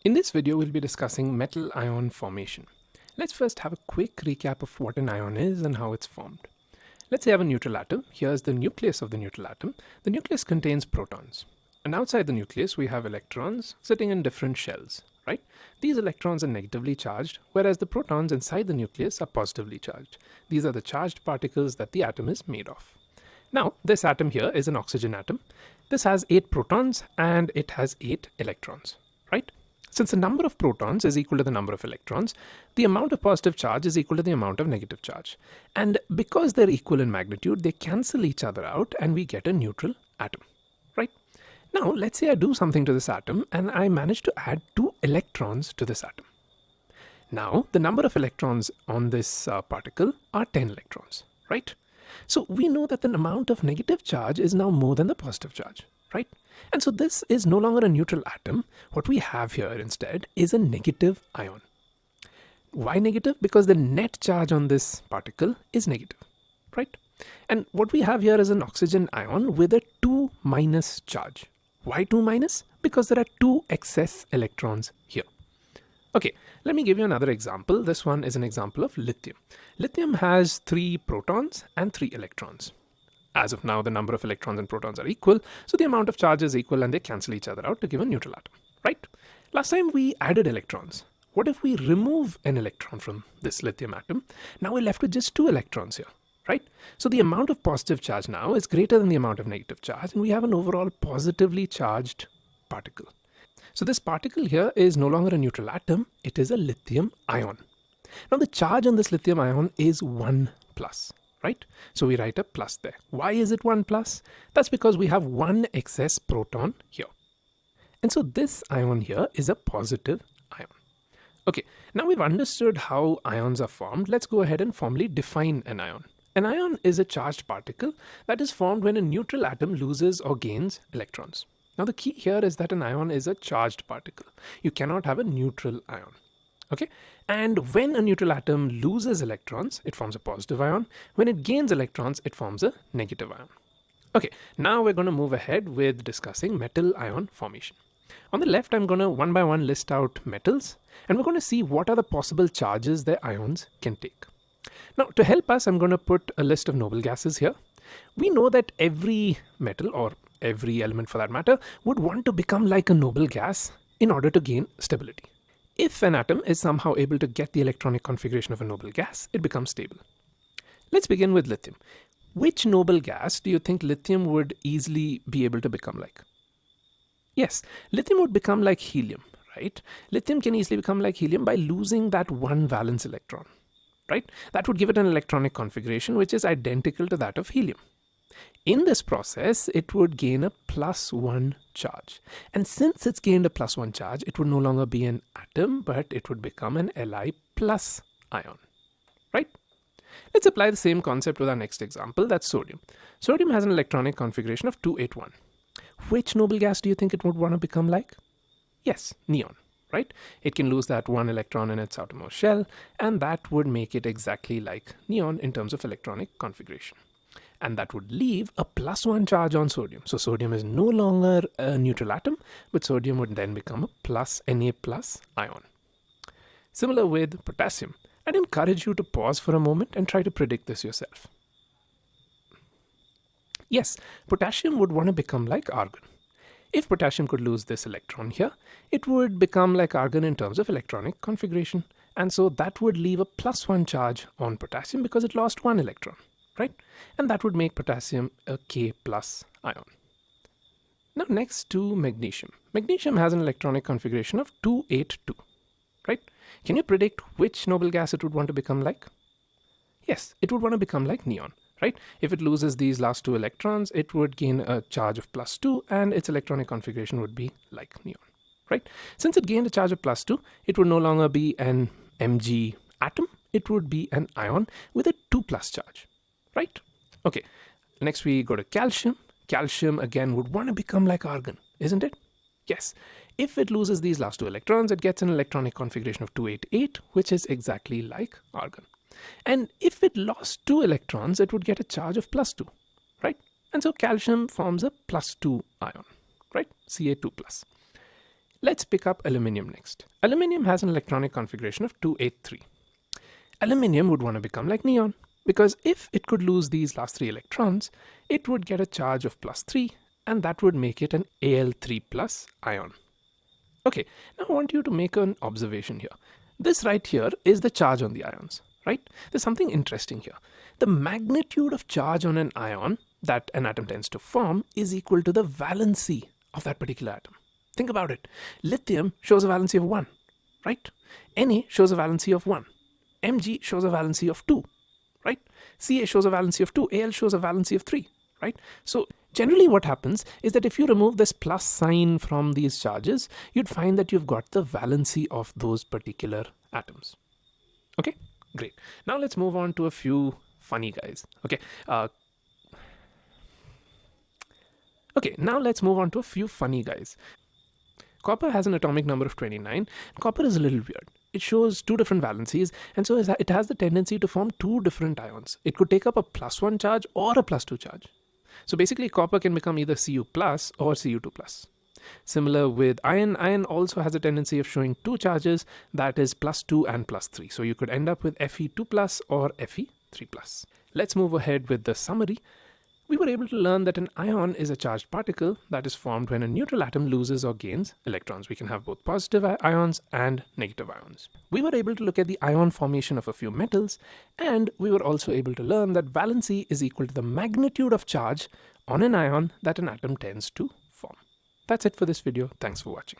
In this video, we'll be discussing metal ion formation. Let's first have a quick recap of what an ion is and how it's formed. Let's say I have a neutral atom. Here's the nucleus of the neutral atom. The nucleus contains protons. And outside the nucleus, we have electrons sitting in different shells, right? These electrons are negatively charged, whereas the protons inside the nucleus are positively charged. These are the charged particles that the atom is made of. Now, this atom here is an oxygen atom. This has 8 protons and it has 8 electrons, right? Since the number of protons is equal to the number of electrons, the amount of positive charge is equal to the amount of negative charge. And because they're equal in magnitude, they cancel each other out and we get a neutral atom, right? Now, let's say I do something to this atom and I manage to add 2 electrons to this atom. Now, the number of electrons on this particle are 10 electrons, right? So we know that the amount of negative charge is now more than the positive charge, right? And so this is no longer a neutral atom. What we have here instead is a negative ion. Why negative? Because the net charge on this particle is negative, right? And what we have here is an oxygen ion with a 2 minus charge. Why 2 minus? Because there are 2 excess electrons here. Okay, let me give you another example. This one is an example of lithium. Lithium has 3 protons and 3 electrons. As of now, the number of electrons and protons are equal, so the amount of charge is equal and they cancel each other out to give a neutral atom, right? Last time we added electrons. What if we remove an electron from this lithium atom? Now we're left with just 2 electrons here, right? So the amount of positive charge now is greater than the amount of negative charge, and we have an overall positively charged particle. So this particle here is no longer a neutral atom, it is a lithium ion. Now the charge on this lithium ion is 1 plus. Right? So we write a plus there. Why is it 1 plus? That's because we have 1 excess proton here. And so this ion here is a positive ion. Okay, now we've understood how ions are formed. Let's go ahead and formally define an ion. An ion is a charged particle that is formed when a neutral atom loses or gains electrons. Now the key here is that an ion is a charged particle. You cannot have a neutral ion. Okay, and when a neutral atom loses electrons, it forms a positive ion. When it gains electrons, it forms a negative ion. Okay, now we're going to move ahead with discussing metal ion formation. On the left, I'm going to one by one list out metals, and we're going to see what are the possible charges their ions can take. Now, to help us, I'm going to put a list of noble gases here. We know that every metal, or every element for that matter, would want to become like a noble gas in order to gain stability. If an atom is somehow able to get the electronic configuration of a noble gas, it becomes stable. Let's begin with lithium. Which noble gas do you think lithium would easily be able to become like? Yes, lithium would become like helium, right? Lithium can easily become like helium by losing that 1 valence electron, right? That would give it an electronic configuration which is identical to that of helium. In this process, it would gain a +1 charge. And since it's gained a +1 charge, it would no longer be an atom, but it would become an Li plus ion, right? Let's apply the same concept with our next example, that's sodium. Sodium has an electronic configuration of 281. Which noble gas do you think it would want to become like? Yes, neon, right? It can lose that 1 electron in its outermost shell, and that would make it exactly like neon in terms of electronic configuration. And that would leave a +1 charge on sodium. So sodium is no longer a neutral atom, but sodium would then become a Na plus ion. Similar with potassium. I'd encourage you to pause for a moment and try to predict this yourself. Yes, potassium would want to become like argon. If potassium could lose this electron here, it would become like argon in terms of electronic configuration. And so that would leave a +1 charge on potassium because it lost 1 electron. Right? And that would make potassium a K plus ion. Now next to magnesium. Magnesium has an electronic configuration of 282, right? Can you predict which noble gas it would want to become like? Yes, it would want to become like neon, right? If it loses these last 2 electrons, it would gain a charge of +2 and its electronic configuration would be like neon, right? Since it gained a charge of +2, it would no longer be an Mg atom, it would be an ion with a 2 plus charge. Right? Okay, next we go to calcium. Calcium again would want to become like argon, isn't it? Yes. If it loses these last 2 electrons, it gets an electronic configuration of 288, which is exactly like argon. And if it lost 2 electrons, it would get a charge of +2, right? And so calcium forms a +2 ion, right? Ca2+. Let's pick up aluminium next. Aluminium has an electronic configuration of 283. Aluminium would want to become like neon, because if it could lose these last 3 electrons, it would get a charge of +3, and that would make it an Al3 plus ion. Okay, now I want you to make an observation here. This right here is the charge on the ions, right? There's something interesting here. The magnitude of charge on an ion that an atom tends to form is equal to the valency of that particular atom. Think about it. Lithium shows a valency of 1, right? Na shows a valency of 1. Mg shows a valency of 2, right? Ca shows a valency of 2. Al shows a valency of 3, right? So generally what happens is that if you remove this plus sign from these charges, you'd find that you've got the valency of those particular atoms. Okay, great. Now let's move on to a few funny guys. Now let's move on to a few funny guys. Copper has an atomic number of 29. Copper is a little weird. It shows 2 different valencies, and so it has the tendency to form 2 different ions. It could take up a +1 charge or a +2 charge. So basically copper can become either Cu plus or Cu2 plus. Similar with iron, iron also has a tendency of showing 2 charges, that is +2 and +3. So you could end up with Fe2 plus or Fe3 plus. Let's move ahead with the summary. We were able to learn that an ion is a charged particle that is formed when a neutral atom loses or gains electrons. We can have both positive ions and negative ions. We were able to look at the ion formation of a few metals, and we were also able to learn that valency is equal to the magnitude of charge on an ion that an atom tends to form. That's it for this video. Thanks for watching.